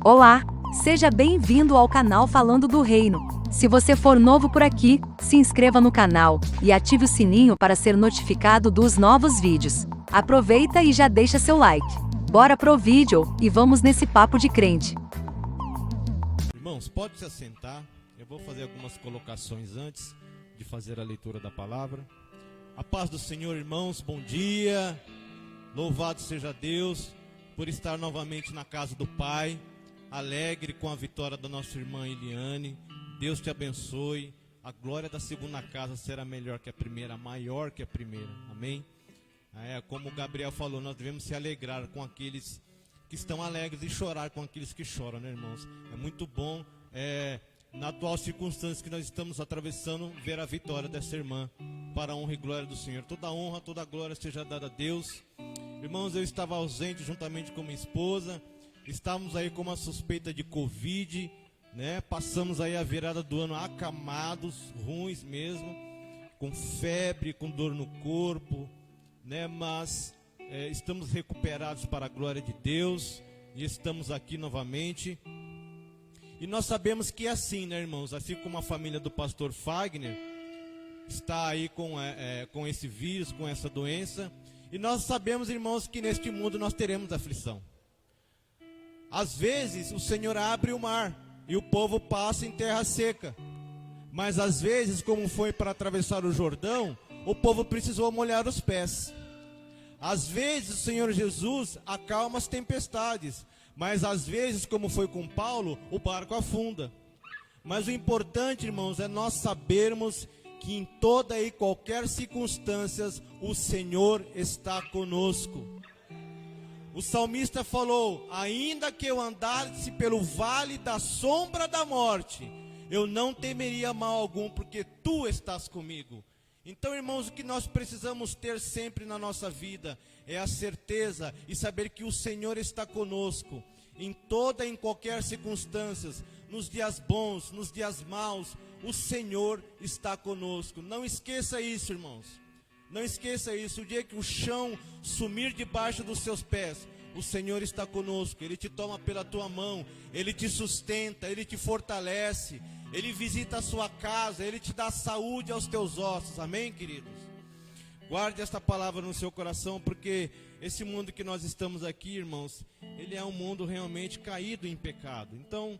Olá, seja bem-vindo ao canal Falando do Reino. Se você for novo por aqui, se inscreva no canal e ative o sininho para ser notificado dos novos vídeos. Aproveita e já deixa seu like. Bora pro vídeo e vamos nesse papo de crente. Irmãos, pode se assentar. Eu vou fazer algumas colocações antes de fazer a leitura da palavra. A paz do Senhor, irmãos, bom dia. Louvado seja Deus por estar novamente na casa do Pai, alegre com a vitória da nossa irmã Eliane. Deus te abençoe. A glória da segunda casa será melhor que a primeira, maior que a primeira. Amém? Como o Gabriel falou, nós devemos se alegrar com aqueles que estão alegres e chorar com aqueles que choram, né, irmãos? É muito bom, na atual circunstância que nós estamos atravessando, ver a vitória dessa irmã, para a honra e glória do Senhor. Toda honra, toda glória seja dada a Deus. Irmãos, eu estava ausente juntamente com minha esposa, estávamos aí com uma suspeita de Covid, né? Passamos aí a virada do ano acamados, ruins mesmo, com febre, com dor no corpo, né? Mas estamos recuperados para a glória de Deus e estamos aqui novamente. E nós sabemos que é assim, né, irmãos? Assim como a família do pastor Fagner está aí com esse vírus, com essa doença. E nós sabemos, irmãos, que neste mundo nós teremos aflição. Às vezes o Senhor abre o mar e o povo passa em terra seca. Mas às vezes, como foi para atravessar o Jordão, o povo precisou molhar os pés. Às vezes o Senhor Jesus acalma as tempestades, mas às vezes, como foi com Paulo, o barco afunda. Mas o importante, irmãos, é nós sabermos que em toda e qualquer circunstância o Senhor está conosco. O salmista falou: ainda que eu andasse pelo vale da sombra da morte, eu não temeria mal algum, porque tu estás comigo. Então, irmãos, o que nós precisamos ter sempre na nossa vida é a certeza e saber que o Senhor está conosco em toda e em qualquer circunstância, nos dias bons, nos dias maus, o Senhor está conosco. Não esqueça isso, irmãos. Não esqueça isso. O dia que o chão sumir debaixo dos seus pés, o Senhor está conosco. Ele te toma pela tua mão, Ele te sustenta, Ele te fortalece, Ele visita a sua casa, Ele te dá saúde aos teus ossos. Amém, queridos? Guarde esta palavra no seu coração, porque esse mundo que nós estamos aqui, irmãos, ele é um mundo realmente caído em pecado. Então,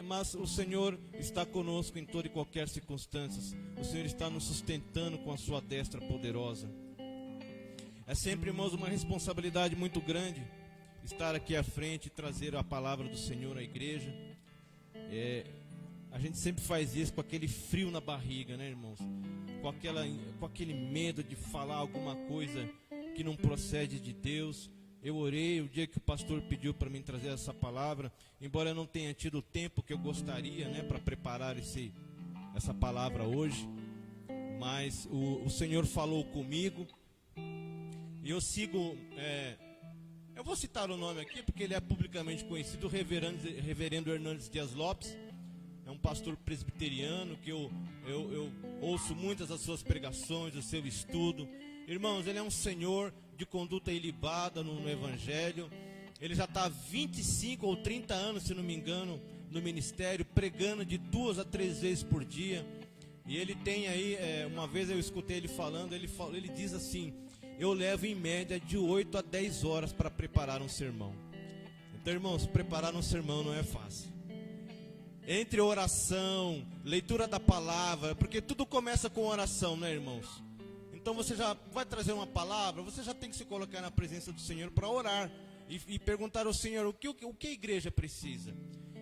mas o Senhor está conosco em toda e qualquer circunstância. O Senhor está nos sustentando com a sua destra poderosa. É sempre, irmãos, uma responsabilidade muito grande estar aqui à frente e trazer a palavra do Senhor à igreja. A gente sempre faz isso com aquele frio na barriga, né, irmãos? Com aquele medo de falar alguma coisa que não procede de Deus. Eu orei o dia que o pastor pediu para mim trazer essa palavra, embora eu não tenha tido o tempo que eu gostaria, né, para preparar essa palavra hoje, mas o Senhor falou comigo, e eu sigo, eu vou citar o nome aqui, porque ele é publicamente conhecido, o reverendo Hernandes Dias Lopes. É um pastor presbiteriano que eu ouço muitas das suas pregações, o seu estudo. Irmãos, ele é um senhor de conduta ilibada no Evangelho. Ele já está há 25 ou 30 anos, se não me engano, no ministério, pregando de 2 a 3 vezes por dia. E ele tem aí, uma vez eu escutei ele falando, ele diz assim: eu levo em média de 8 a 10 horas para preparar um sermão. Então, irmãos, preparar um sermão não é fácil. Entre oração, leitura da palavra, porque tudo começa com oração, né, irmãos? Então você já vai trazer uma palavra, você já tem que se colocar na presença do Senhor para orar e perguntar ao Senhor o que a igreja precisa.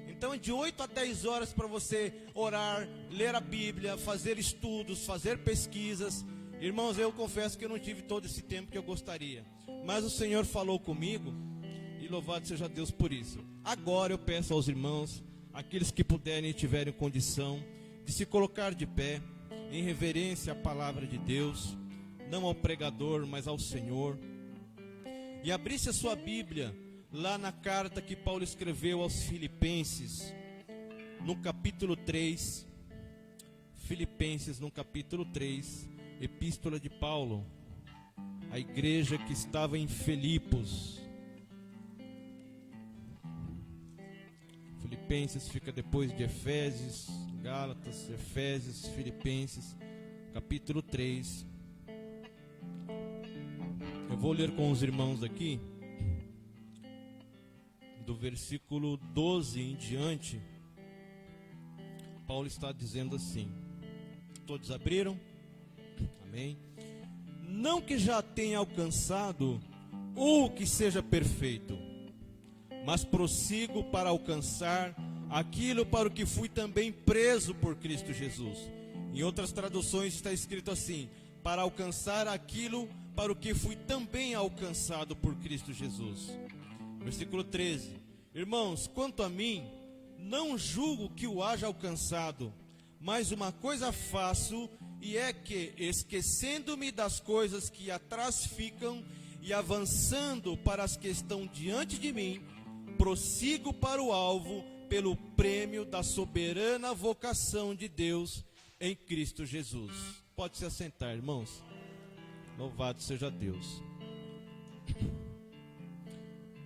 Então é de 8 a 10 horas para você orar, ler a Bíblia, fazer estudos, fazer pesquisas. Irmãos, eu confesso que eu não tive todo esse tempo que eu gostaria, mas o Senhor falou comigo e louvado seja Deus por isso. Agora eu peço aos irmãos, aqueles que puderem e tiverem condição, de se colocar de pé, em reverência à palavra de Deus, não ao pregador, mas ao Senhor, e abrisse a sua Bíblia, lá na carta que Paulo escreveu aos Filipenses, no capítulo 3, Filipenses no capítulo 3, epístola de Paulo, à igreja que estava em Filipos. Filipenses fica depois de Efésios, Gálatas, Efésios, Filipenses, capítulo 3. Eu vou ler com os irmãos aqui, do versículo 12 em diante. Paulo está dizendo assim: todos abriram? Amém. Não que já tenha alcançado ou que seja perfeito, mas prossigo para alcançar aquilo para o que fui também preso por Cristo Jesus. Em outras traduções está escrito assim: para alcançar aquilo para o que fui também alcançado por Cristo Jesus. Versículo 13: irmãos, quanto a mim, não julgo que o haja alcançado, mas uma coisa faço, e é que, esquecendo-me das coisas que atrás ficam e avançando para as que estão diante de mim, prossigo para o alvo, pelo prêmio da soberana vocação de Deus em Cristo Jesus. Pode se assentar, irmãos. Louvado seja Deus.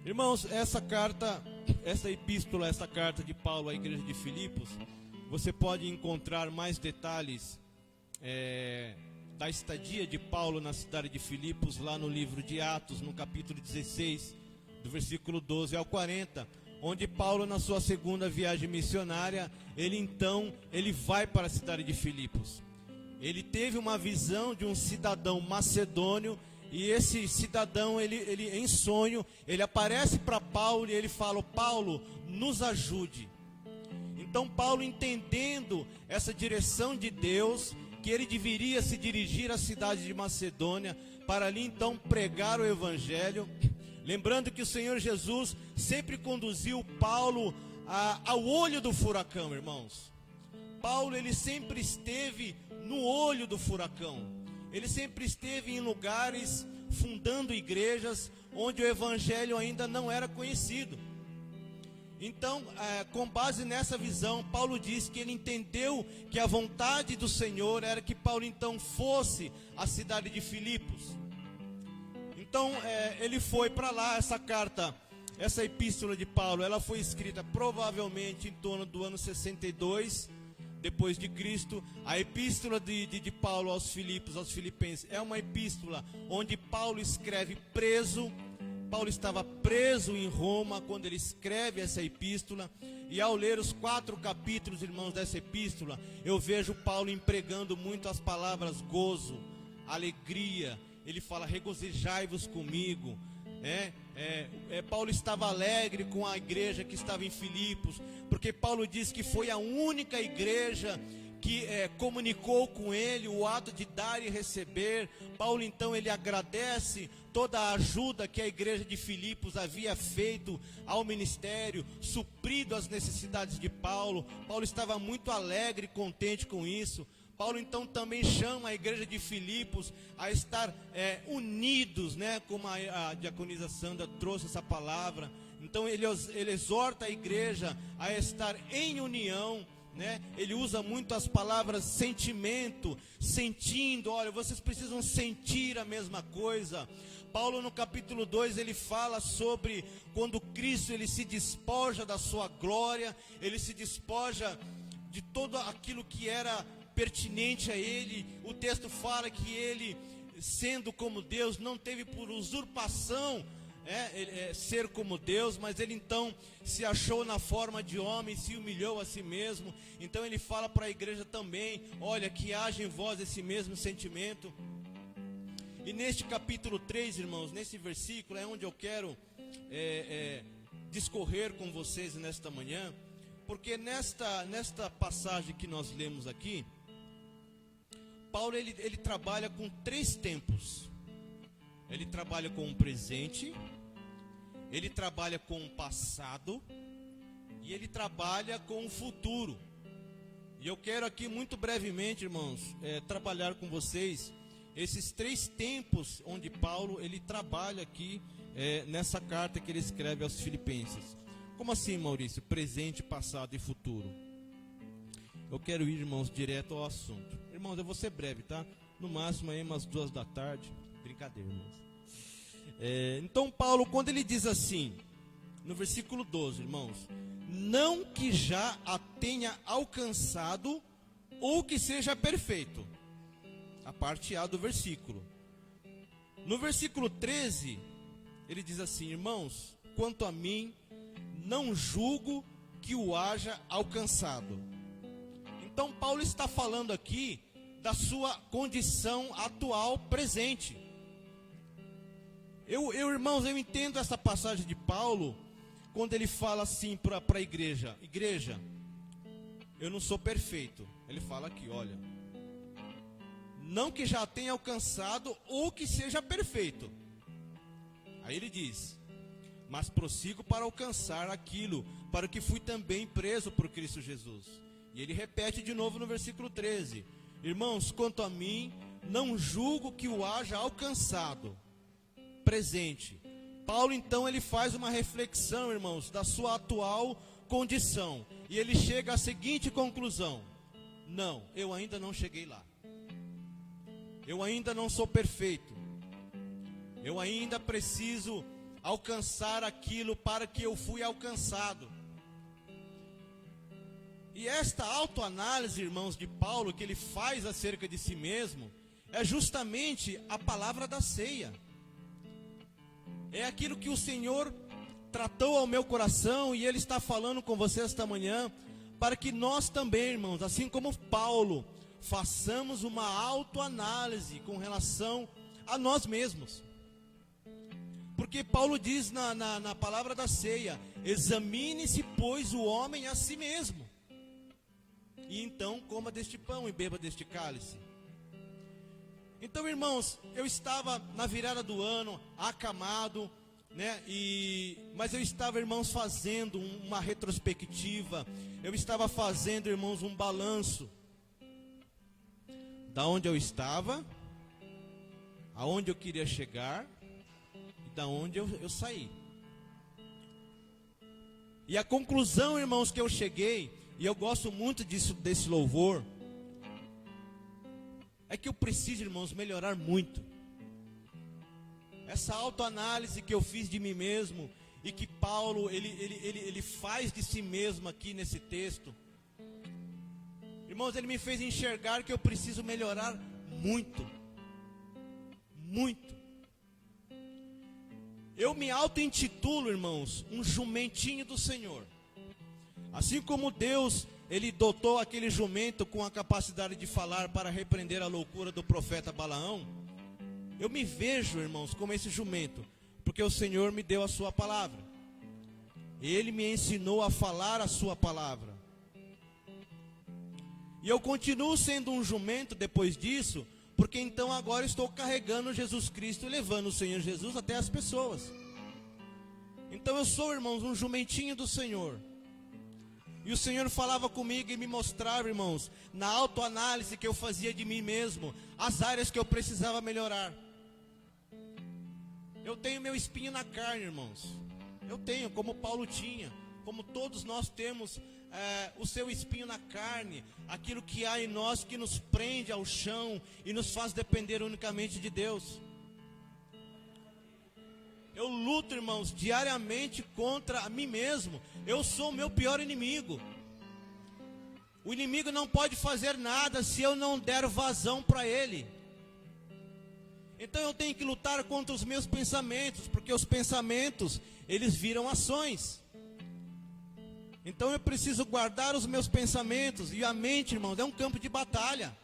Irmãos, essa carta de Paulo à igreja de Filipos, você pode encontrar mais detalhes da estadia de Paulo na cidade de Filipos, lá no livro de Atos, no capítulo 16, do versículo 12 ao 40, onde Paulo, na sua segunda viagem missionária, ele vai para a cidade de Filipos. Ele teve uma visão de um cidadão macedônio, e esse cidadão, ele em sonho, ele aparece para Paulo e ele fala: Paulo, nos ajude. Então Paulo, entendendo essa direção de Deus, que ele deveria se dirigir à cidade de Macedônia, para ali então pregar o evangelho, lembrando que o Senhor Jesus sempre conduziu Paulo ao olho do furacão, irmãos. Paulo, ele sempre esteve no olho do furacão. Ele sempre esteve em lugares, fundando igrejas, onde o evangelho ainda não era conhecido. Então, com base nessa visão, Paulo diz que ele entendeu que a vontade do Senhor era que Paulo então fosse à cidade de Filipos. Então, ele foi para lá. Essa carta, essa epístola de Paulo, ela foi escrita provavelmente em torno do ano 62 depois de Cristo. A epístola de Paulo aos Filipos, aos Filipenses, é uma epístola onde Paulo escreve preso. Paulo estava preso em Roma quando ele escreve essa epístola. E ao ler os 4 capítulos, irmãos, dessa epístola, eu vejo Paulo empregando muito as palavras gozo, alegria. Ele fala: regozijai-vos comigo. Paulo estava alegre com a igreja que estava em Filipos, porque Paulo diz que foi a única igreja que comunicou com ele o ato de dar e receber. Paulo então ele agradece toda a ajuda que a igreja de Filipos havia feito ao ministério, suprido as necessidades de Paulo. Paulo estava muito alegre e contente com isso. Paulo então também chama a igreja de Filipos a estar unidos, né? Como a diaconisa Sandra trouxe essa palavra. Então ele exorta a igreja a estar em união, né? Ele usa muito as palavras sentimento, sentindo. Olha, vocês precisam sentir a mesma coisa. Paulo, no capítulo 2, ele fala sobre quando Cristo ele se despoja da sua glória, ele se despoja de tudo aquilo que era pertinente a ele. O texto fala que ele, sendo como Deus, não teve por usurpação ser como Deus, mas ele então se achou na forma de homem, se humilhou a si mesmo. Então ele fala para a igreja também: olha, que haja em vós esse mesmo sentimento. E neste capítulo 3, irmãos, nesse versículo é onde eu quero discorrer com vocês nesta manhã, porque nesta passagem que nós lemos aqui, Paulo ele trabalha com 3 tempos. Ele trabalha com o presente, ele trabalha com o passado e ele trabalha com o futuro. E eu quero aqui muito brevemente, irmãos, trabalhar com vocês esses 3 tempos onde Paulo ele trabalha aqui nessa carta que ele escreve aos Filipenses. Como assim, Maurício? Presente, passado e futuro. Eu quero ir, irmãos, direto ao assunto. Irmãos, eu vou ser breve, tá? No máximo aí umas 2 da tarde. Brincadeira, irmãos. Então Paulo, quando ele diz assim, no versículo 12, irmãos. Não que já a tenha alcançado ou que seja perfeito. A parte A do versículo. No versículo 13, ele diz assim: irmãos, quanto a mim, não julgo que o haja alcançado. Então Paulo está falando aqui da sua condição atual, presente. Irmãos, eu entendo essa passagem de Paulo, quando ele fala assim para a igreja: igreja, eu não sou perfeito. Ele fala aqui, olha, não que já tenha alcançado ou que seja perfeito. Aí ele diz: mas prossigo para alcançar aquilo para o que fui também preso por Cristo Jesus. E ele repete de novo no versículo 13: irmãos, quanto a mim, não julgo que o haja alcançado. Presente. Paulo então ele faz uma reflexão, irmãos, da sua atual condição. E ele chega à seguinte conclusão: não, eu ainda não cheguei lá. Eu ainda não sou perfeito. Eu ainda preciso alcançar aquilo para que eu fui alcançado. E esta autoanálise, irmãos, de Paulo, que ele faz acerca de si mesmo, é justamente a palavra da ceia. É aquilo que o Senhor tratou ao meu coração e Ele está falando com você esta manhã, para que nós também, irmãos, assim como Paulo, façamos uma autoanálise com relação a nós mesmos. Porque Paulo diz na palavra da ceia: examine-se, pois, o homem a si mesmo, e então coma deste pão e beba deste cálice. Então, irmãos, eu estava na virada do ano, acamado, né? Mas eu estava, irmãos, fazendo uma retrospectiva. Eu estava fazendo, irmãos, um balanço da onde eu estava, aonde eu queria chegar e da onde eu saí. E a conclusão, irmãos, que eu cheguei, e eu gosto muito desse louvor, é que eu preciso, irmãos, melhorar muito. Essa autoanálise que eu fiz de mim mesmo, e que Paulo, ele faz de si mesmo aqui nesse texto. Irmãos, ele me fez enxergar que eu preciso melhorar muito. Muito. Eu me auto-intitulo, irmãos, um jumentinho do Senhor. Assim como Deus, Ele dotou aquele jumento com a capacidade de falar para repreender a loucura do profeta Balaão, eu me vejo, irmãos, como esse jumento, porque o Senhor me deu a sua palavra. Ele me ensinou a falar a sua palavra. E eu continuo sendo um jumento depois disso, porque então agora estou carregando Jesus Cristo e levando o Senhor Jesus até as pessoas. Então eu sou, irmãos, um jumentinho do Senhor. E o Senhor falava comigo e me mostrava, irmãos, na autoanálise que eu fazia de mim mesmo, as áreas que eu precisava melhorar. Eu tenho meu espinho na carne, irmãos. Eu tenho, como Paulo tinha, como todos nós temos o seu espinho na carne, aquilo que há em nós que nos prende ao chão e nos faz depender unicamente de Deus. Eu luto, irmãos, diariamente contra mim mesmo. Eu sou o meu pior inimigo. O inimigo não pode fazer nada se eu não der vazão para ele. Então eu tenho que lutar contra os meus pensamentos, porque os pensamentos, eles viram ações. Então eu preciso guardar os meus pensamentos. E a mente, irmãos, é um campo de batalha.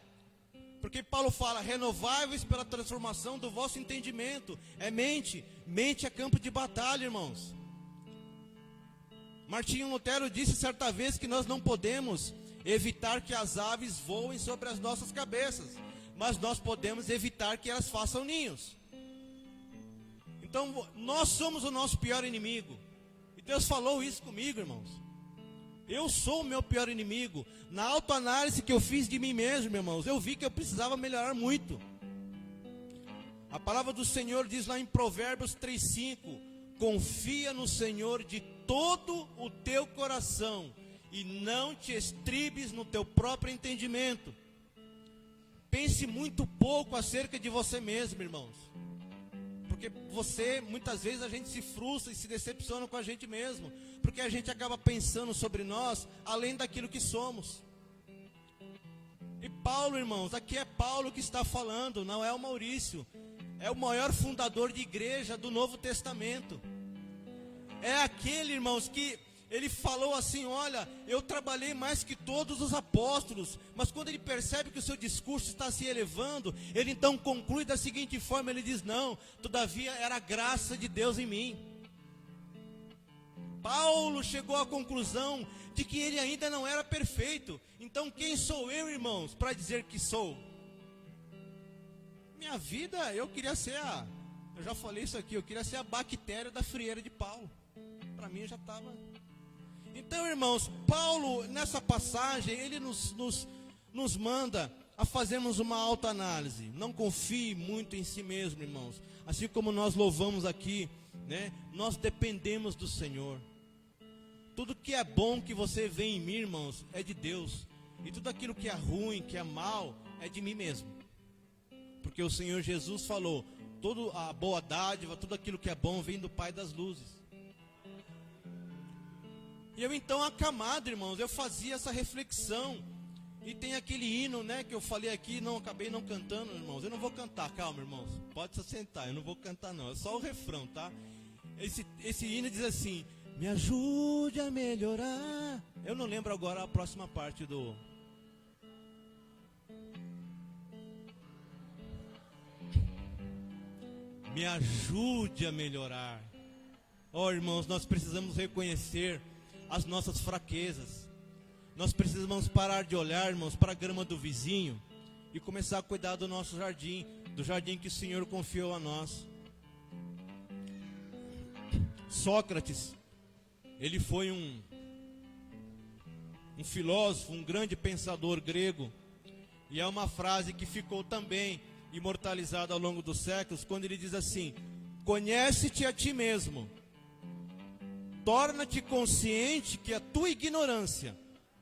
Porque Paulo fala: renovai-vos pela transformação do vosso entendimento. É mente. Mente é campo de batalha, irmãos. Martinho Lutero disse certa vez que nós não podemos evitar que as aves voem sobre as nossas cabeças, mas nós podemos evitar que elas façam ninhos. Então nós somos o nosso pior inimigo. E Deus falou isso comigo, irmãos. Eu sou o meu pior inimigo. Na autoanálise que eu fiz de mim mesmo, irmãos, eu vi que eu precisava melhorar muito. A palavra do Senhor diz lá em Provérbios 3:5: confia no Senhor de todo o teu coração e não te estribes no teu próprio entendimento. Pense muito pouco acerca de você mesmo, irmãos, porque Porque muitas vezes a gente se frustra e se decepciona com a gente mesmo, porque a gente acaba pensando sobre nós além daquilo que somos. E Paulo, irmãos, aqui é Paulo que está falando, não é o Maurício. É o maior fundador de igreja do Novo Testamento. É aquele, irmãos, que ele falou assim: olha, eu trabalhei mais que todos os apóstolos. Mas quando ele percebe que o seu discurso está se elevando, ele então conclui da seguinte forma, ele diz: não, todavia era a graça de Deus em mim. Paulo chegou à conclusão de que ele ainda não era perfeito. Então quem sou eu, irmãos, para dizer que sou? Minha vida, eu queria ser eu já falei isso aqui, eu queria ser a bactéria da frieira de Paulo. Para mim já estava. Então, irmãos, Paulo, nessa passagem, ele nos manda a fazermos uma autoanálise. Não confie muito em si mesmo, irmãos. Assim como nós louvamos aqui, né? Nós dependemos do Senhor. Tudo que é bom que você vê em mim, irmãos, é de Deus. E tudo aquilo que é ruim, que é mal, é de mim mesmo. Porque o Senhor Jesus falou: toda a boa dádiva, tudo aquilo que é bom vem do Pai das luzes. E eu então, acamado, irmãos, eu fazia essa reflexão. E tem aquele hino, né, que eu falei aqui, acabei não cantando, irmãos. Eu não vou cantar, calma, irmãos, pode se sentar, eu não vou cantar não, é só o refrão, tá? Esse hino diz assim: me ajude a melhorar. Eu não lembro agora a próxima parte do... Me ajude a melhorar. Irmãos, nós precisamos reconhecer as nossas fraquezas. Nós precisamos parar de olhar, irmãos, para a grama do vizinho e começar a cuidar do nosso jardim, do jardim que o Senhor confiou a nós. Sócrates, ele foi um filósofo, um grande pensador grego, e é uma frase que ficou também imortalizada ao longo dos séculos, quando ele diz assim: conhece-te a ti mesmo, torna-te consciente que a tua ignorância,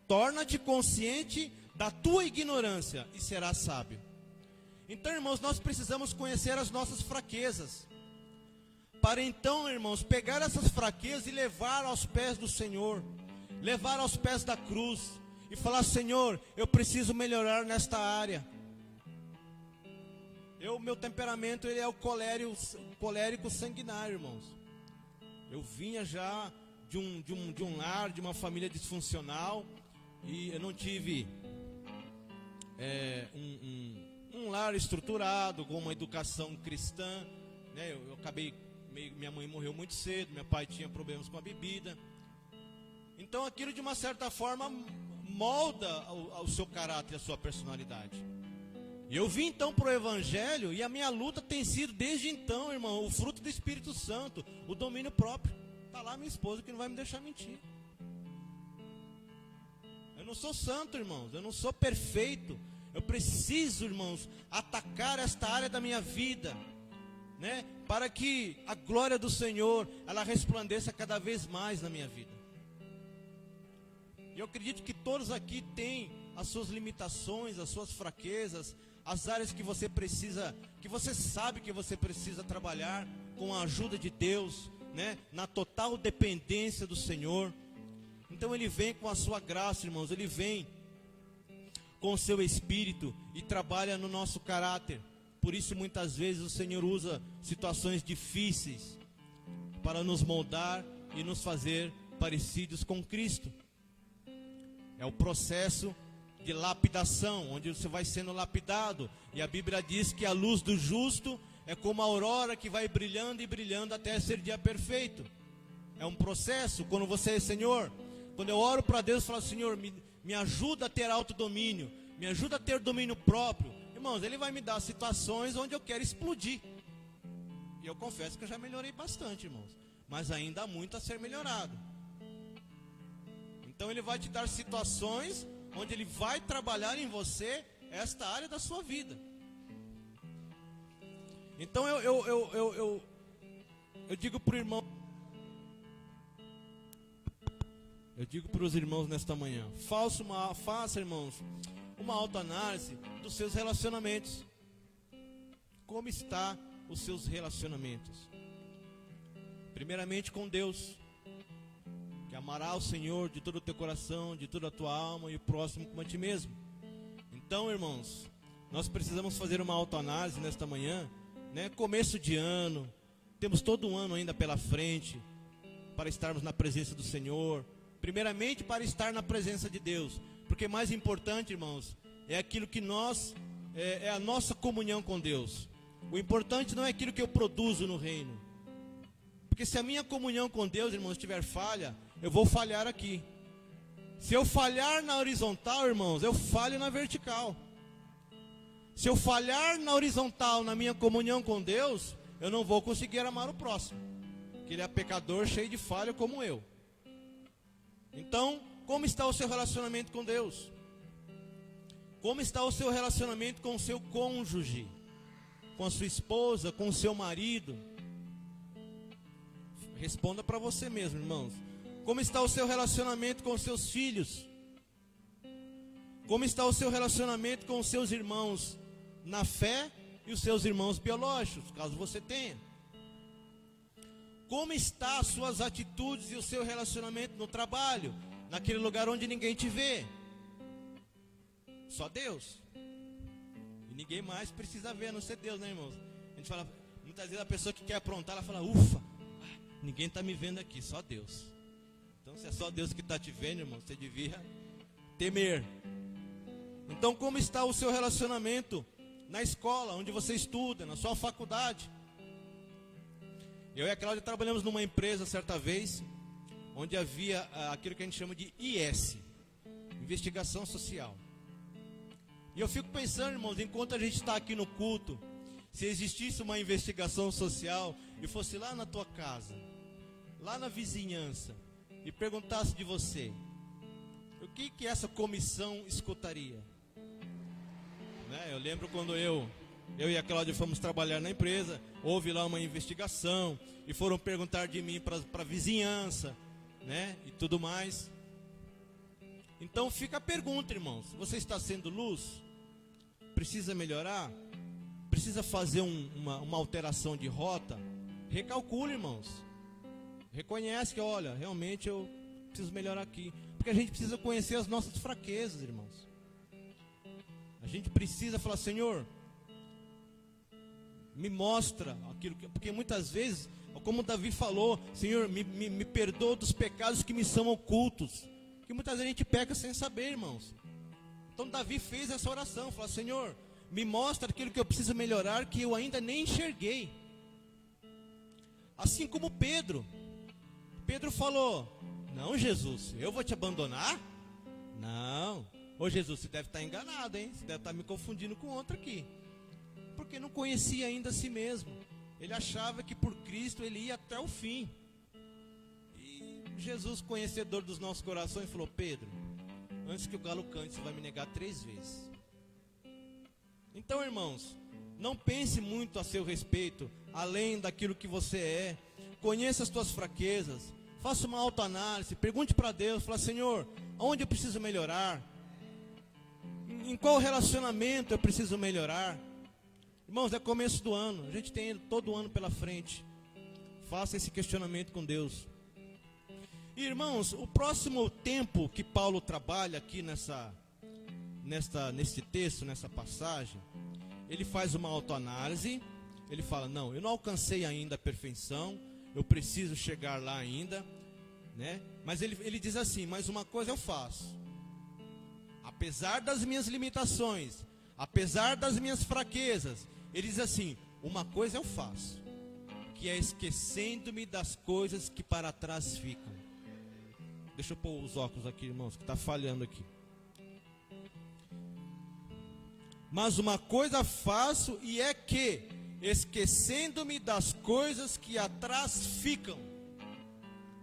torna-te consciente da tua ignorância e serás sábio. Então, irmãos, nós precisamos conhecer as nossas fraquezas, para então, irmãos, pegar essas fraquezas e levar aos pés do Senhor, levar aos pés da cruz e falar: Senhor, eu preciso melhorar nesta área. Meu temperamento, ele é o colérico sanguinário, irmãos. Eu vinha já de um lar, de uma família disfuncional, e eu não tive um lar estruturado, com uma educação cristã, né? Eu acabei, minha mãe morreu muito cedo, meu pai tinha problemas com a bebida. Então aquilo, de uma certa forma, molda o seu caráter e a sua personalidade. E eu vim então para o Evangelho, e a minha luta tem sido desde então, irmão, o fruto do Espírito Santo, o domínio próprio. Está lá minha esposa que não vai me deixar mentir. Eu não sou santo, irmãos, eu não sou perfeito. Eu preciso, irmãos, atacar esta área da minha vida, né, para que a glória do Senhor, ela resplandeça cada vez mais na minha vida. E eu acredito que todos aqui têm as suas limitações, as suas fraquezas, as áreas que você precisa, que você sabe que você precisa trabalhar com a ajuda de Deus, né, na total dependência do Senhor. Então Ele vem com a sua graça, irmãos, Ele vem com o seu Espírito e trabalha no nosso caráter. Por isso muitas vezes o Senhor usa situações difíceis para nos moldar e nos fazer parecidos com Cristo. É o processo de lapidação, onde você vai sendo lapidado. E a Bíblia diz que a luz do justo é como a aurora que vai brilhando e brilhando até ser dia perfeito. É um processo. Quando você, Senhor, quando eu oro para Deus, eu falo: Senhor, me ajuda a ter autodomínio, me ajuda a ter domínio próprio. Irmãos, Ele vai me dar situações onde eu quero explodir. E eu confesso que eu já melhorei bastante, irmãos, mas ainda há muito a ser melhorado. Então Ele vai te dar situações onde Ele vai trabalhar em você esta área da sua vida. Então eu digo para o irmão, eu digo para os irmãos nesta manhã: faça, irmãos, uma autoanálise dos seus relacionamentos. Como está os seus relacionamentos? Primeiramente com Deus, que amará o Senhor de todo o teu coração, de toda a tua alma, e o próximo como a ti mesmo. Então, irmãos, nós precisamos fazer uma autoanálise nesta manhã, né? Começo de ano, temos todo um ano ainda pela frente, para estarmos na presença do Senhor. Primeiramente para estar na presença de Deus, porque mais importante, irmãos, é aquilo que é a nossa comunhão com Deus. O importante não é aquilo que eu produzo no reino, porque se a minha comunhão com Deus, irmãos, estiver falha, eu vou falhar aqui. Se eu falhar na horizontal, irmãos, eu falho na vertical. Se eu falhar na horizontal, na minha comunhão com Deus, eu não vou conseguir amar o próximo, que ele é pecador, cheio de falha como eu. Então, como está o seu relacionamento com Deus? Como está o seu relacionamento com o seu cônjuge? Com a sua esposa, com o seu marido? Responda para você mesmo, irmãos. Como está o seu relacionamento com os seus filhos? Como está o seu relacionamento com os seus irmãos na fé e os seus irmãos biológicos, caso você tenha? Como está as suas atitudes e o seu relacionamento no trabalho, naquele lugar onde ninguém te vê? Só Deus. E ninguém mais precisa ver, a não ser Deus, né, irmãos? A gente fala, muitas vezes a pessoa que quer aprontar, ela fala, ufa, ninguém está me vendo aqui, só Deus. Então, se é só Deus que está te vendo, irmão, você devia temer. Então, como está o seu relacionamento na escola, onde você estuda, na sua faculdade? Eu e a Cláudia trabalhamos numa empresa certa vez, onde havia aquilo que a gente chama de IS, Investigação Social. E eu fico pensando, irmãos, enquanto a gente está aqui no culto, se existisse uma investigação social e fosse lá na tua casa, lá na vizinhança, e perguntasse de você, o que essa comissão escutaria? Né? Eu lembro quando eu e a Cláudia fomos trabalhar na empresa, houve lá uma investigação, e foram perguntar de mim para a vizinhança, né? E tudo mais. Então fica a pergunta, irmãos, você está sendo luz? Precisa melhorar? Precisa fazer uma alteração de rota? Recalcule, irmãos. Reconhece que, olha, realmente eu preciso melhorar aqui. Porque a gente precisa conhecer as nossas fraquezas, irmãos. A gente precisa falar, Senhor, me mostra aquilo que... Porque muitas vezes, como Davi falou, Senhor, me perdoa dos pecados que me são ocultos. Que muitas vezes a gente peca sem saber, irmãos. Então Davi fez essa oração, falou, Senhor, me mostra aquilo que eu preciso melhorar, que eu ainda nem enxerguei. Assim como Pedro falou, não, Jesus, eu vou te abandonar? Não. Ô Jesus, você deve estar enganado, hein? Você deve estar me confundindo com outro aqui. Porque não conhecia ainda a si mesmo. Ele achava que por Cristo ele ia até o fim. E Jesus, conhecedor dos nossos corações, falou, Pedro, antes que o galo cante, você vai me negar 3 vezes. Então, irmãos, não pense muito a seu respeito, além daquilo que você é. Conheça as tuas fraquezas. Faça uma autoanálise, pergunte para Deus, fala, Senhor, onde eu preciso melhorar? Em qual relacionamento eu preciso melhorar? Irmãos, é começo do ano, a gente tem todo o ano pela frente. Faça esse questionamento com Deus. E, irmãos, o próximo tempo que Paulo trabalha aqui nesse texto, nessa passagem, ele faz uma autoanálise, ele fala, não, eu não alcancei ainda a perfeição, eu preciso chegar lá ainda, né? Mas ele diz assim, mas uma coisa eu faço, apesar das minhas limitações, apesar das minhas fraquezas, ele diz assim, uma coisa eu faço, que é esquecendo-me das coisas que para trás ficam. Deixa eu pôr os óculos aqui, irmãos, que está falhando aqui. Mas uma coisa faço, e é que, esquecendo-me das coisas que atrás ficam.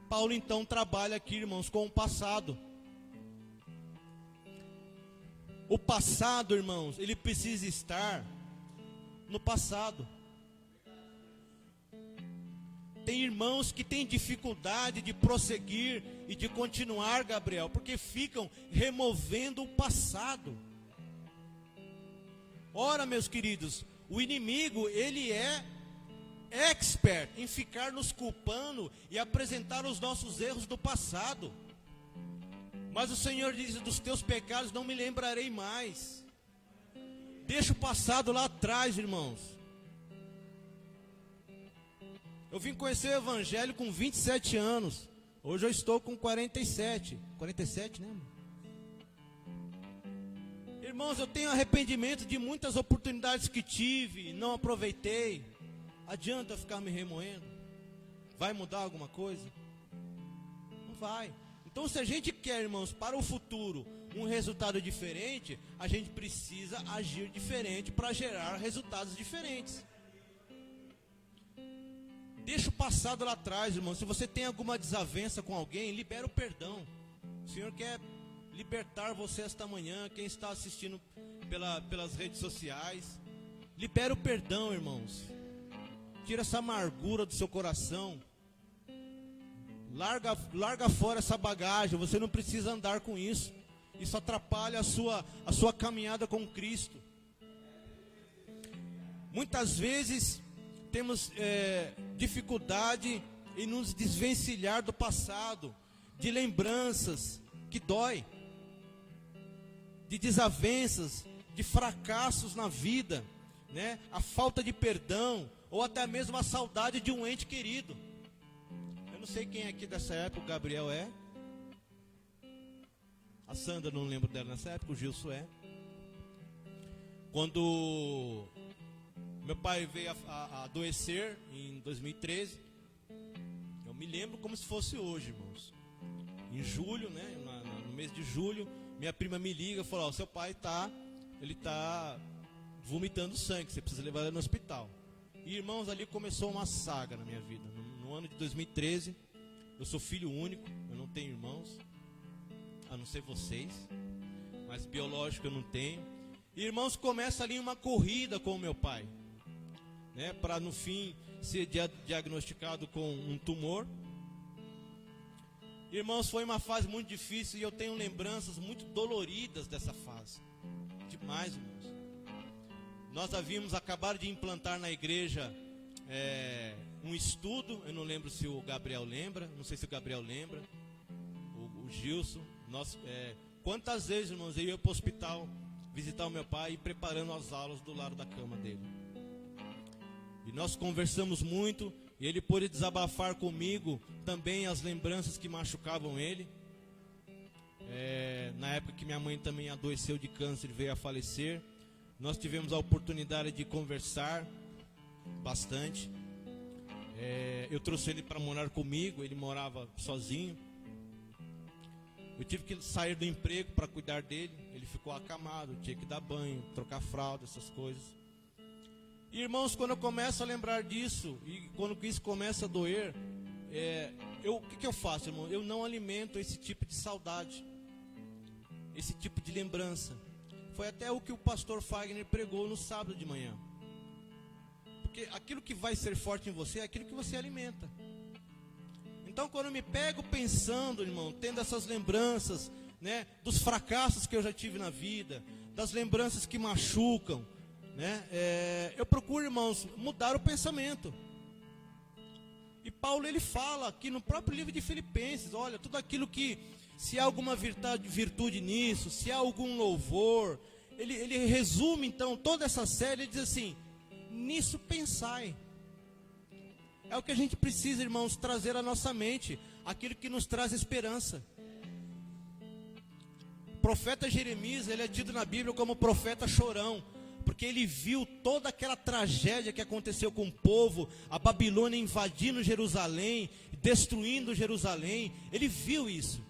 Paulo então trabalha aqui, irmãos, com o passado. O passado, irmãos, ele precisa estar no passado. Tem irmãos que têm dificuldade de prosseguir e de continuar, Gabriel, porque ficam removendo o passado. Ora, meus queridos, o inimigo, ele é expert em ficar nos culpando e apresentar os nossos erros do passado. Mas o Senhor diz: dos teus pecados não me lembrarei mais. Deixa o passado lá atrás, irmãos. Eu vim conhecer o Evangelho com 27 anos. Hoje eu estou com 47. 47, né? Irmãos, eu tenho arrependimento de muitas oportunidades que tive, não aproveitei. Adianta ficar me remoendo? Vai mudar alguma coisa? Não vai. Então, se a gente quer, irmãos, para o futuro um resultado diferente, a gente precisa agir diferente para gerar resultados diferentes. Deixa o passado lá atrás, irmão. Se você tem alguma desavença com alguém, libera o perdão. O Senhor quer libertar você esta manhã. Quem está assistindo pelas redes sociais, libera o perdão, irmãos. Tira essa amargura do seu coração. Larga fora essa bagagem. Você não precisa andar com isso. Isso atrapalha a sua caminhada com Cristo. Muitas vezes temos dificuldade em nos desvencilhar do passado, de lembranças que dói, de desavenças, de fracassos na vida, né? A falta de perdão, ou até mesmo a saudade de um ente querido. Eu não sei quem aqui dessa época, o Gabriel é. A Sandra, não lembro dela nessa época, o Gilson é. Quando meu pai veio a adoecer em 2013, eu me lembro como se fosse hoje, irmãos. Em julho, né, no mês de julho, minha prima me liga e falou: seu pai ele tá vomitando sangue, você precisa levar ele no hospital. E, irmãos, ali começou uma saga na minha vida. No ano de 2013, eu sou filho único, eu não tenho irmãos, a não ser vocês, mas biológico eu não tenho. E, irmãos, começa ali uma corrida com o meu pai, né, para no fim ser diagnosticado com um tumor. Irmãos, foi uma fase muito difícil e eu tenho lembranças muito doloridas dessa fase. Demais, irmãos. Nós havíamos acabado de implantar na igreja um estudo. Eu não lembro se o Gabriel lembra, não sei se o Gabriel lembra, o Gilson. Quantas vezes, irmãos, eu ia para o hospital visitar o meu pai e preparando as aulas do lado da cama dele. E nós conversamos muito e ele pôde desabafar comigo também as lembranças que machucavam ele. Na época que minha mãe também adoeceu de câncer e veio a falecer, nós tivemos a oportunidade de conversar bastante. Eu trouxe ele para morar comigo, ele morava sozinho. Eu tive que sair do emprego para cuidar dele. Ele ficou acamado, tinha que dar banho, trocar fralda, essas coisas. E, irmãos, quando eu começo a lembrar disso, e quando isso começa a doer, o que eu faço, irmão? Eu não alimento esse tipo de saudade, esse tipo de lembrança. Foi até o que o pastor Fagner pregou no sábado de manhã. Porque aquilo que vai ser forte em você é aquilo que você alimenta. Então, quando eu me pego pensando, irmão, tendo essas lembranças, né, dos fracassos que eu já tive na vida, das lembranças que machucam, né, eu procuro, irmãos, mudar o pensamento. E Paulo, ele fala aqui no próprio livro de Filipenses: olha, tudo aquilo que, se há alguma virtude nisso, se há algum louvor, ele resume então toda essa série. Ele diz assim: nisso pensai. É o que a gente precisa, irmãos, trazer à nossa mente, aquilo que nos traz esperança. O profeta Jeremias, ele é tido na Bíblia como profeta chorão, porque ele viu toda aquela tragédia que aconteceu com o povo, a Babilônia invadindo Jerusalém, destruindo Jerusalém. Ele viu isso.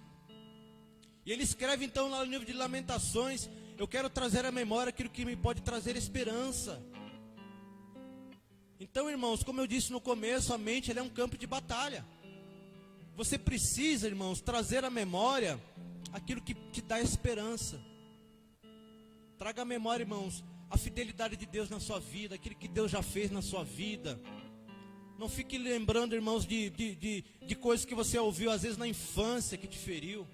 E ele escreve então lá no livro de Lamentações: eu quero trazer à memória aquilo que me pode trazer esperança. Então, irmãos, como eu disse no começo, a mente, ela é um campo de batalha. Você precisa, irmãos, trazer à memória aquilo que te dá esperança. Traga à memória, irmãos, a fidelidade de Deus na sua vida, aquilo que Deus já fez na sua vida. Não fique lembrando, irmãos, de coisas que você ouviu às vezes na infância que te feriu.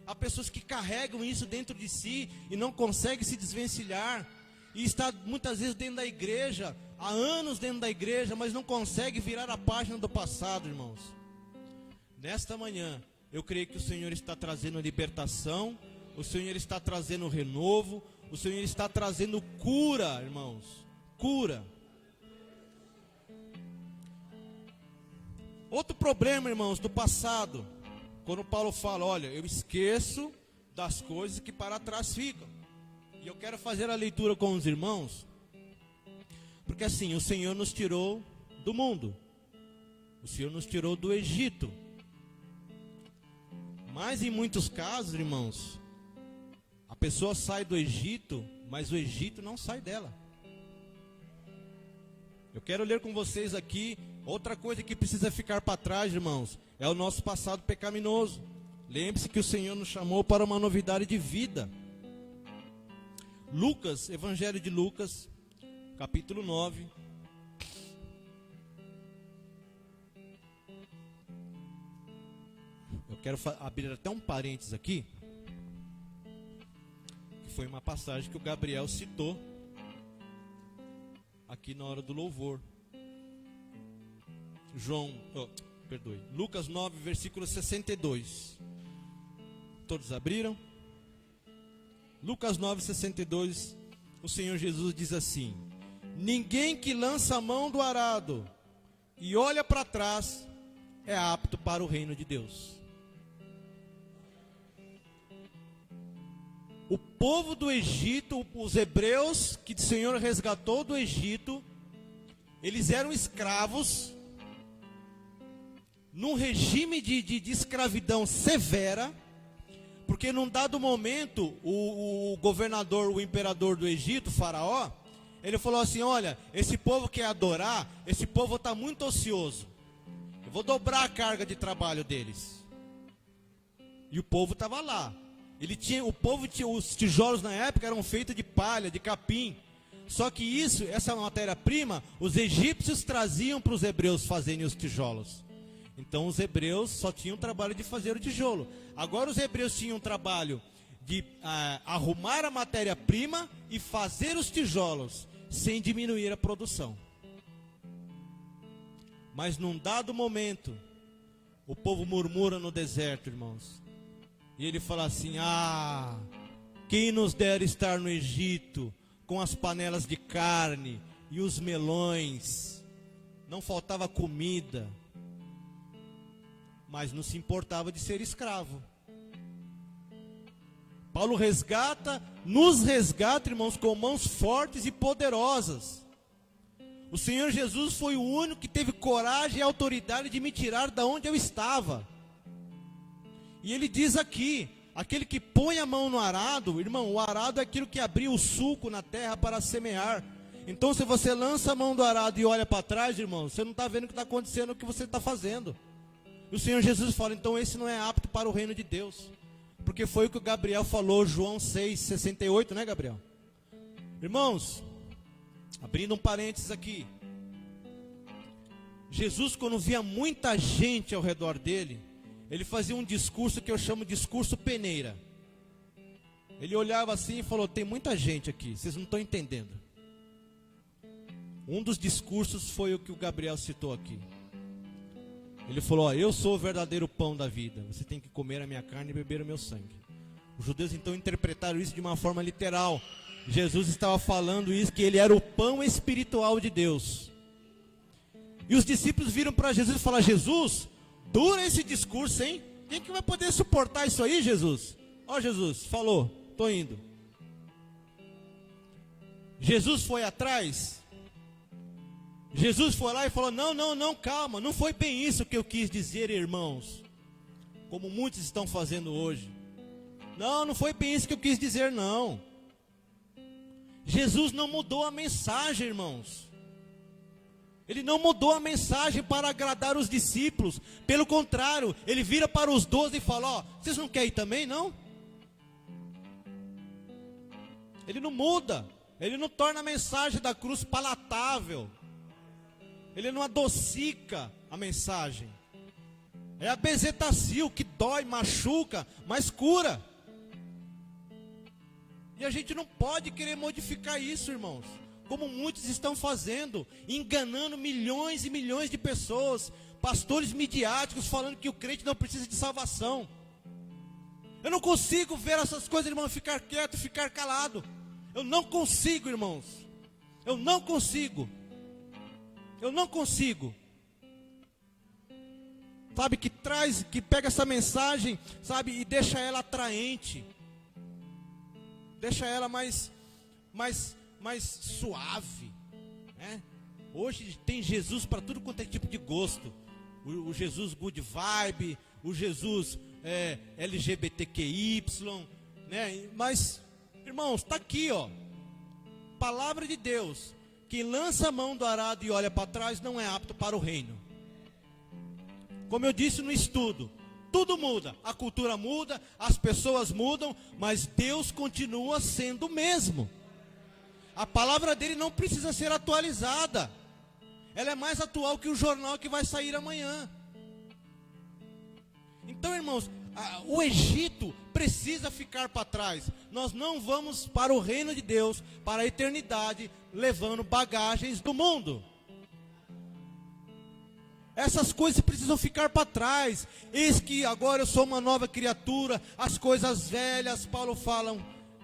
Há pessoas que carregam isso dentro de si e não conseguem se desvencilhar. E está muitas vezes dentro da igreja, há anos dentro da igreja, mas não consegue virar a página do passado, irmãos. Nesta manhã, eu creio que o Senhor está trazendo libertação, o Senhor está trazendo renovo, o Senhor está trazendo cura, irmãos. Cura. Outro problema, irmãos, do passado, quando Paulo fala, olha, eu esqueço das coisas que para trás ficam. E eu quero fazer a leitura com os irmãos, porque assim, o Senhor nos tirou do mundo, o Senhor nos tirou do Egito. Mas em muitos casos, irmãos, a pessoa sai do Egito, mas o Egito não sai dela. Eu quero ler com vocês aqui, outra coisa que precisa ficar para trás, irmãos, é o nosso passado pecaminoso. Lembre-se que o Senhor nos chamou para uma novidade de vida. Lucas, Evangelho de Lucas, capítulo 9. Eu quero abrir até um parênteses aqui, que foi uma passagem que o Gabriel citou aqui na hora do louvor. Lucas 9, versículo 62. Todos abriram? Lucas 9, 62. O Senhor Jesus diz assim: ninguém que lança a mão do arado e olha para trás é apto para o reino de Deus. O povo do Egito, os hebreus que o Senhor resgatou do Egito, eles eram escravos num regime de escravidão severa, porque num dado momento o governador, o imperador do Egito, o faraó, ele falou assim, olha, esse povo quer adorar, esse povo está muito ocioso, eu vou dobrar a carga de trabalho deles. E o povo estava lá. Os tijolos na época eram feitos de palha, de capim. Só que essa matéria-prima, os egípcios traziam para os hebreus fazerem os tijolos. Então os hebreus só tinham o trabalho de fazer o tijolo. Agora os hebreus tinham o trabalho de arrumar a matéria-prima e fazer os tijolos, sem diminuir a produção. Mas num dado momento, o povo murmura no deserto, irmãos. E ele fala assim, quem nos dera estar no Egito, com as panelas de carne e os melões, não faltava comida, mas não se importava de ser escravo. Paulo nos resgata, irmãos, com mãos fortes e poderosas. O Senhor Jesus foi o único que teve coragem e autoridade de me tirar da onde eu estava. E ele diz aqui, aquele que põe a mão no arado, irmão, o arado é aquilo que abriu o sulco na terra para semear. Então se você lança a mão do arado e olha para trás, irmão, você não está vendo o que está acontecendo, o que você está fazendo. E o Senhor Jesus fala, então esse não é apto para o reino de Deus. Porque foi o que o Gabriel falou, João 6, 68, né, Gabriel? Irmãos, abrindo um parênteses aqui. Jesus, quando via muita gente ao redor dele, ele fazia um discurso que eu chamo de discurso peneira. Ele olhava assim e falou, tem muita gente aqui, vocês não estão entendendo. Um dos discursos foi o que o Gabriel citou aqui. Ele falou, eu sou o verdadeiro pão da vida, você tem que comer a minha carne e beber o meu sangue. Os judeus então interpretaram isso de uma forma literal. Jesus estava falando isso, que ele era o pão espiritual de Deus. E os discípulos viram para Jesus e falaram, Jesus, dura esse discurso, hein? Quem que vai poder suportar isso aí, Jesus? Ó, Jesus, falou, estou indo. Jesus foi atrás. Jesus foi lá e falou, não, calma, não foi bem isso que eu quis dizer, irmãos. Como muitos estão fazendo hoje. Não foi bem isso que eu quis dizer, não. Jesus não mudou a mensagem, irmãos. Ele não mudou a mensagem para agradar os discípulos. Pelo contrário, ele vira para os 12 e fala, vocês não querem ir também, não? Ele não muda. Ele não torna a mensagem da cruz palatável. Ele não adocica a mensagem. É a bezetacil que dói, machuca, mas cura. E a gente não pode querer modificar isso, irmãos. como muitos estão fazendo, enganando milhões e milhões de pessoas, pastores midiáticos falando que o crente não precisa de salvação. Eu não consigo ver essas coisas, irmão, ficar quieto, ficar calado. Eu não consigo, irmãos. Eu não consigo. Eu não consigo. Sabe, que pega essa mensagem, sabe, e deixa ela atraente. Deixa ela mais suave, né? Hoje tem Jesus para tudo quanto é tipo de gosto. O Jesus good vibe, o Jesus LGBTQI, né? Mas, irmãos, está aqui, ó. Palavra de Deus. Quem lança a mão do arado e olha para trás não é apto para o reino. Como eu disse no estudo, tudo muda, a cultura muda, as pessoas mudam, mas Deus continua sendo o mesmo. A palavra dele não precisa ser atualizada. Ela é mais atual que o jornal que vai sair amanhã. Então, irmãos, o Egito precisa ficar para trás. Nós não vamos para o reino de Deus, para a eternidade, levando bagagens do mundo. Essas coisas precisam ficar para trás. Eis que agora eu sou uma nova criatura. As coisas velhas, Paulo fala,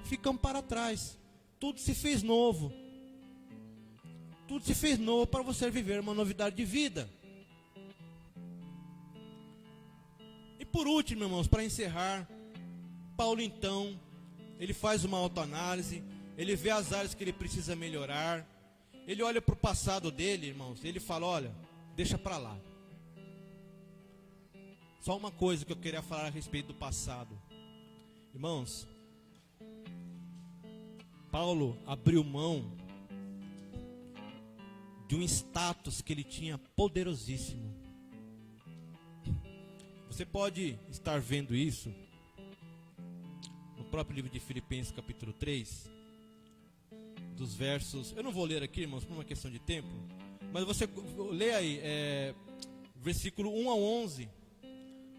ficam para trás. Tudo se fez novo. Tudo se fez novo para você viver uma novidade de vida. E por último, irmãos, para encerrar, Paulo então, ele faz uma autoanálise, ele vê as áreas que ele precisa melhorar, ele olha para o passado dele, irmãos, ele fala, olha, deixa para lá. Só uma coisa que eu queria falar a respeito do passado. Irmãos, Paulo abriu mão de um status que ele tinha poderosíssimo. Você pode estar vendo isso no próprio livro de Filipenses capítulo 3, dos versos, eu não vou ler aqui, irmãos, por uma questão de tempo, mas você lê aí, versículo 1 a 11,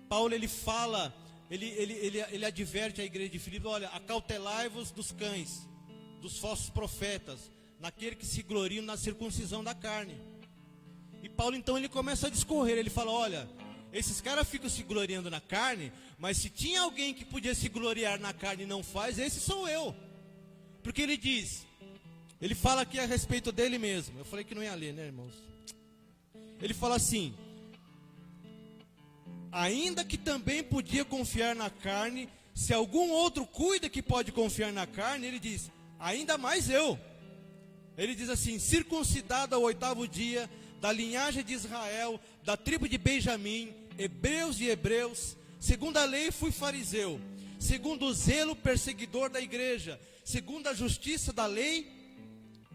Paulo ele fala, ele adverte a igreja de Filipe, olha, acautelai-vos dos cães, dos falsos profetas, naquele que se gloriam na circuncisão da carne. E Paulo então ele começa a discorrer, ele fala, olha, esses caras ficam se gloriando na carne, mas se tinha alguém que podia se gloriar na carne e não faz, esse sou eu. Porque ele diz, ele fala aqui a respeito dele mesmo, eu falei que não ia ler, né, irmãos? Ele fala assim, ainda que também podia confiar na carne, se algum outro cuida que pode confiar na carne, ele diz, ainda mais eu. Ele diz assim, circuncidado ao 8º dia, da linhagem de Israel, da tribo de Benjamim, hebreus e hebreus, segundo a lei fui fariseu, segundo o zelo perseguidor da igreja, segundo a justiça da lei,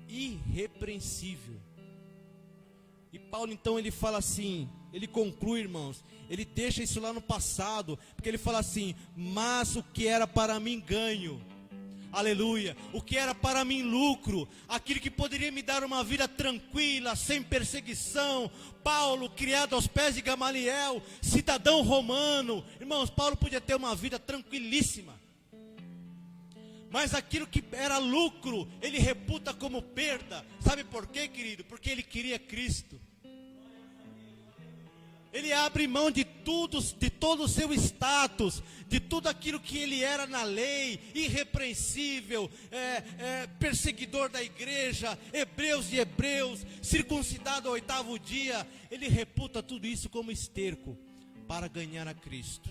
irrepreensível. E Paulo então ele fala assim, ele conclui, irmãos, ele deixa isso lá no passado, porque ele fala assim, mas o que era para mim ganho, aleluia, o que era para mim lucro, aquilo que poderia me dar uma vida tranquila, sem perseguição. Paulo, criado aos pés de Gamaliel, cidadão romano, irmãos, Paulo podia ter uma vida tranquilíssima, mas aquilo que era lucro, ele reputa como perda. Sabe por quê, querido? Porque ele queria Cristo. Ele abre mão de tudo, de todo o seu status, de tudo aquilo que ele era na lei, irrepreensível, perseguidor da igreja, hebreus e hebreus, circuncidado ao 8º dia. Ele reputa tudo isso como esterco para ganhar a Cristo.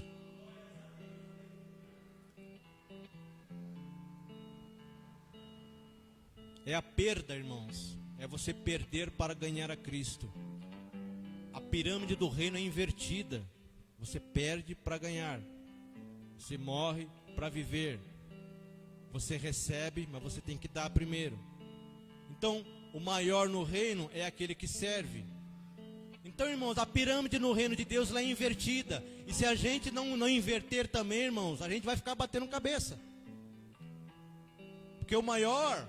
É a perda, irmãos, é você perder para ganhar a Cristo. A pirâmide do reino é invertida. Você perde para ganhar. Você morre para viver. Você recebe, mas você tem que dar primeiro. Então, o maior no reino é aquele que serve. Então, irmãos, a pirâmide no reino de Deus ela é invertida. E se a gente não inverter também, irmãos, a gente vai ficar batendo cabeça. Porque o maior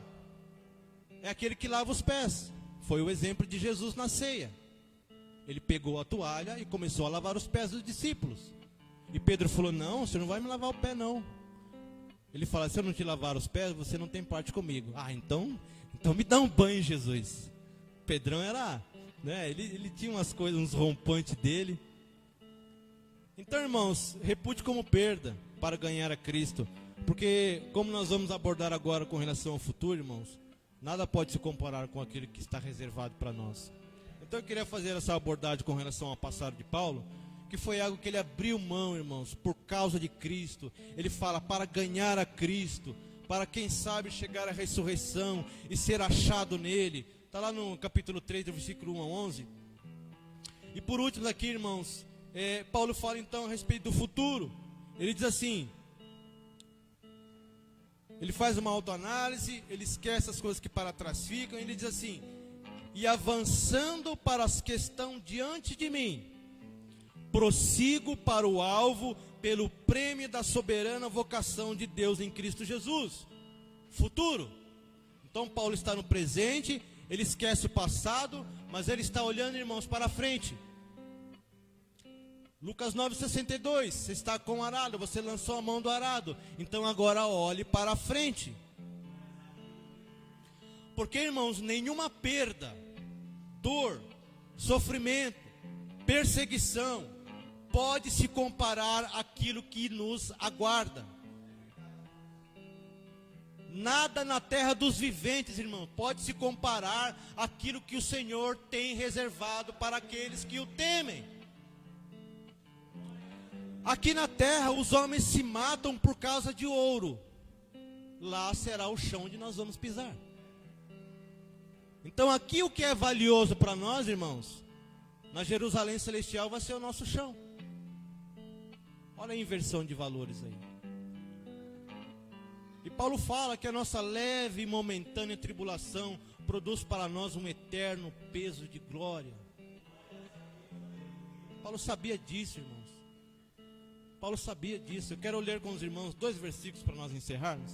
é aquele que lava os pés. Foi o exemplo de Jesus na ceia. Ele pegou a toalha e começou a lavar os pés dos discípulos. E Pedro falou, não, você não vai me lavar o pé não. ele fala: se eu não te lavar os pés, você não tem parte comigo. Ah, então me dá um banho, Jesus. Pedrão era, né, ele tinha umas coisas, uns rompantes dele. Então, irmãos, repute como perda para ganhar a Cristo. Porque, como nós vamos abordar agora com relação ao futuro, irmãos, nada pode se comparar com aquilo que está reservado para nós. Então eu queria fazer essa abordagem com relação ao passado de Paulo, que foi algo que ele abriu mão, irmãos, por causa de Cristo. Ele fala para ganhar a Cristo, para quem sabe chegar à ressurreição e ser achado nele. Está lá no capítulo 3, do versículo 1 a 11. E por último aqui, irmãos, Paulo fala então a respeito do futuro. Ele diz assim, ele faz uma autoanálise, ele esquece as coisas que para trás ficam, e ele diz assim: e avançando para as que estão diante de mim, prossigo para o alvo, pelo prêmio da soberana vocação de Deus em Cristo Jesus. Futuro. Então Paulo está no presente, ele esquece o passado, mas ele está olhando, irmãos, para frente. Lucas 9,62, você está com o arado, você lançou a mão do arado, então agora olhe para frente. Porque, irmãos, nenhuma perda, dor, sofrimento, perseguição pode se comparar àquilo que nos aguarda. Nada na terra dos viventes, irmão, pode se comparar àquilo que o Senhor tem reservado para aqueles que o temem. Aqui na terra os homens se matam por causa de ouro. Lá será o chão onde nós vamos pisar. Então aqui o que é valioso para nós, irmãos, na Jerusalém Celestial vai ser o nosso chão. Olha a inversão de valores aí. E Paulo fala que a nossa leve e momentânea tribulação produz para nós um eterno peso de glória. Paulo sabia disso, irmãos. Paulo sabia disso. Eu quero ler com os irmãos 2 versículos para nós encerrarmos.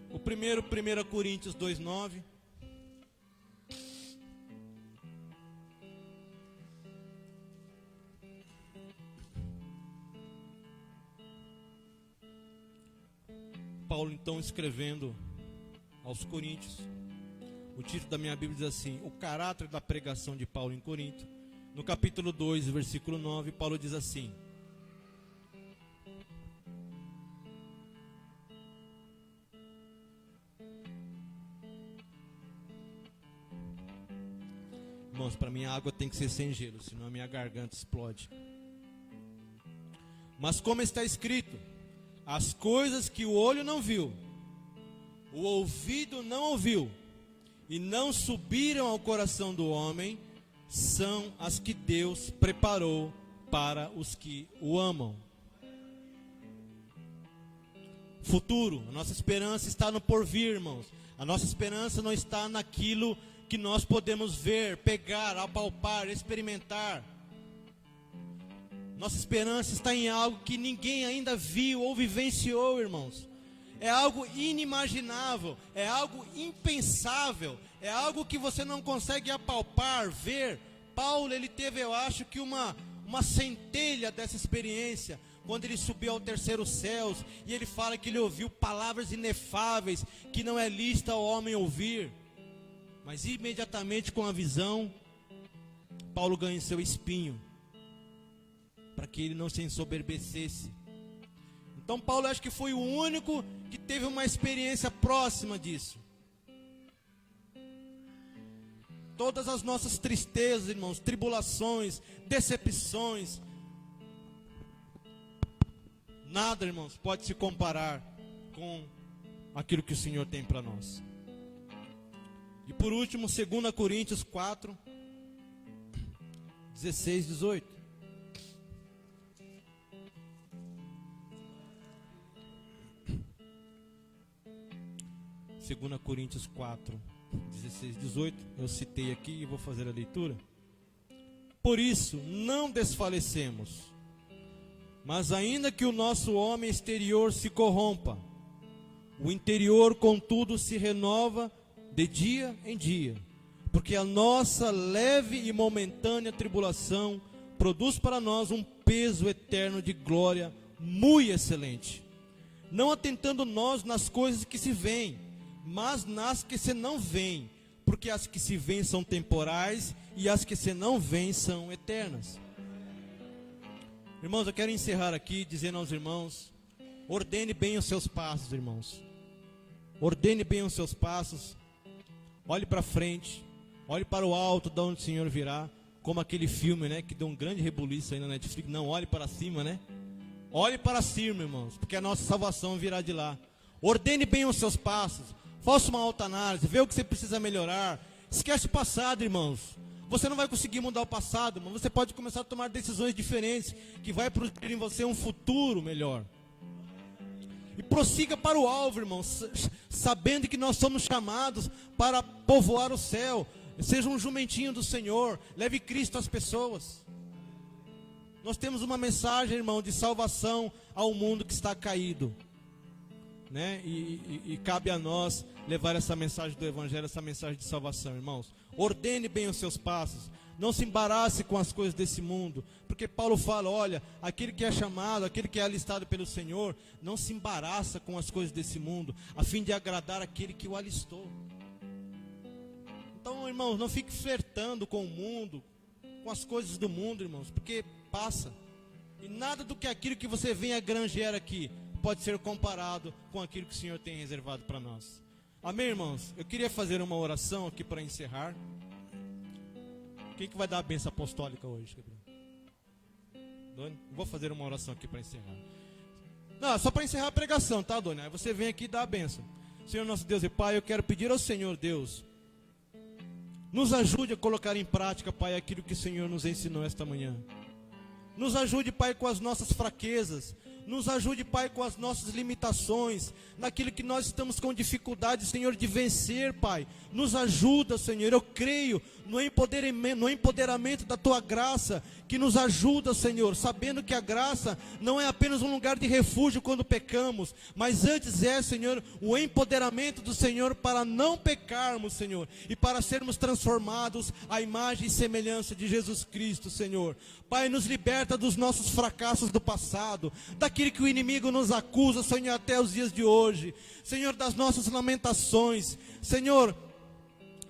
O primeiro, 1 Coríntios 2:9. Paulo então escrevendo aos Coríntios. O título da minha Bíblia diz assim: o caráter da pregação de Paulo em Corinto. No capítulo 2, versículo 9, Paulo diz assim: irmãos, para mim a água tem que ser sem gelo, senão a minha garganta explode. Mas como está escrito, as coisas que o olho não viu, o ouvido não ouviu, e não subiram ao coração do homem, são as que Deus preparou para os que o amam. Futuro, a nossa esperança está no porvir, irmãos. A nossa esperança não está naquilo que nós podemos ver, pegar, apalpar, experimentar. Nossa esperança está em algo que ninguém ainda viu ou vivenciou, irmãos. É algo inimaginável, é algo impensável, é algo que você não consegue apalpar, ver. Paulo, ele teve, eu acho que uma centelha dessa experiência, quando ele subiu ao terceiro céu, e ele fala que ele ouviu palavras inefáveis, que não é lícito ao homem ouvir. Mas imediatamente com a visão, Paulo ganha seu espinho, para que ele não se ensoberbecesse. Então Paulo acho que foi o único que teve uma experiência próxima disso. Todas as nossas tristezas, irmãos, tribulações, decepções, nada, irmãos, pode se comparar com aquilo que o Senhor tem para nós. E por último, 2 Coríntios 4, 16, 18. 2 Coríntios 4, 16, 18, eu citei aqui e vou fazer a leitura. Por isso, não desfalecemos, mas ainda que o nosso homem exterior se corrompa, o interior, contudo, se renova de dia em dia, porque a nossa leve e momentânea tribulação produz para nós um peso eterno de glória muito excelente, não atentando nós nas coisas que se veem, mas nas que se não veem, porque as que se veem são temporais e as que se não veem são eternas. Irmãos, eu quero encerrar aqui dizendo aos irmãos: ordene bem os seus passos, irmãos. Ordene bem os seus passos. Olhe para frente, olhe para o alto, de onde o Senhor virá, como aquele filme, né, que deu um grande rebuliço aí na Netflix. Não, olhe para cima, né? Olhe para cima, irmãos, porque a nossa salvação virá de lá. Ordene bem os seus passos. Faça uma autoanálise, vê o que você precisa melhorar. Esquece o passado, irmãos. Você não vai conseguir mudar o passado, mas você pode começar a tomar decisões diferentes, que vai produzir em você um futuro melhor. E prossiga para o alvo, irmãos, sabendo que nós somos chamados para povoar o céu. Seja um jumentinho do Senhor, leve Cristo às pessoas. Nós temos uma mensagem, irmão, de salvação ao mundo que está caído, né? E cabe a nós levar essa mensagem do Evangelho, essa mensagem de salvação, irmãos. Ordene bem os seus passos, não se embarace com as coisas desse mundo, porque Paulo fala: olha, aquele que é chamado, aquele que é alistado pelo Senhor, não se embaraça com as coisas desse mundo, a fim de agradar aquele que o alistou. Então, irmãos, não fique flertando com o mundo, com as coisas do mundo, irmãos, porque passa. E nada do que aquilo que você vem a granjear aqui pode ser comparado com aquilo que o Senhor tem reservado para nós. Amém, irmãos? Eu queria fazer uma oração aqui para encerrar. Quem que vai dar a bênção apostólica hoje, Gabriel? Doni? Vou fazer uma oração aqui para encerrar. Não, só para encerrar a pregação, tá, Doni? Aí você vem aqui e dá a bênção. Senhor nosso Deus e Pai, eu quero pedir ao Senhor Deus, nos ajude a colocar em prática, Pai, aquilo que o Senhor nos ensinou esta manhã. Nos ajude, Pai, com as nossas fraquezas. Nos ajude, Pai, com as nossas limitações, naquilo que nós estamos com dificuldade, Senhor, de vencer, Pai. Nos ajuda, Senhor. Eu creio no empoderamento da Tua graça, que nos ajuda, Senhor, sabendo que a graça não é apenas um lugar de refúgio quando pecamos, mas antes é, Senhor, o empoderamento do Senhor para não pecarmos, Senhor, e para sermos transformados à imagem e semelhança de Jesus Cristo, Senhor. Pai, nos liberta dos nossos fracassos do passado, daquilo que o inimigo nos acusa, Senhor, até os dias de hoje. Senhor, das nossas lamentações, Senhor,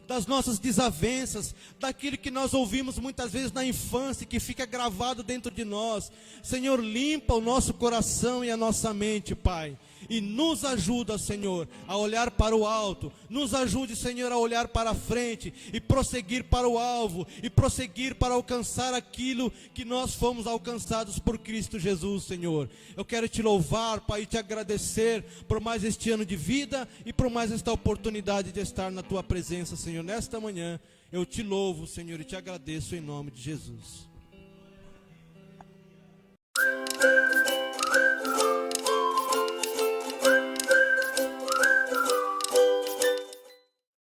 das nossas desavenças, daquilo que nós ouvimos muitas vezes na infância, que fica gravado dentro de nós. Senhor, limpa o nosso coração e a nossa mente, Pai. E nos ajuda, Senhor, a olhar para o alto. Nos ajude, Senhor, a olhar para a frente e prosseguir para o alvo, e prosseguir para alcançar aquilo que nós fomos alcançados por Cristo Jesus, Senhor. Eu quero te louvar, Pai, e te agradecer por mais este ano de vida e por mais esta oportunidade de estar na Tua presença, Senhor. Nesta manhã, eu te louvo, Senhor, e te agradeço em nome de Jesus.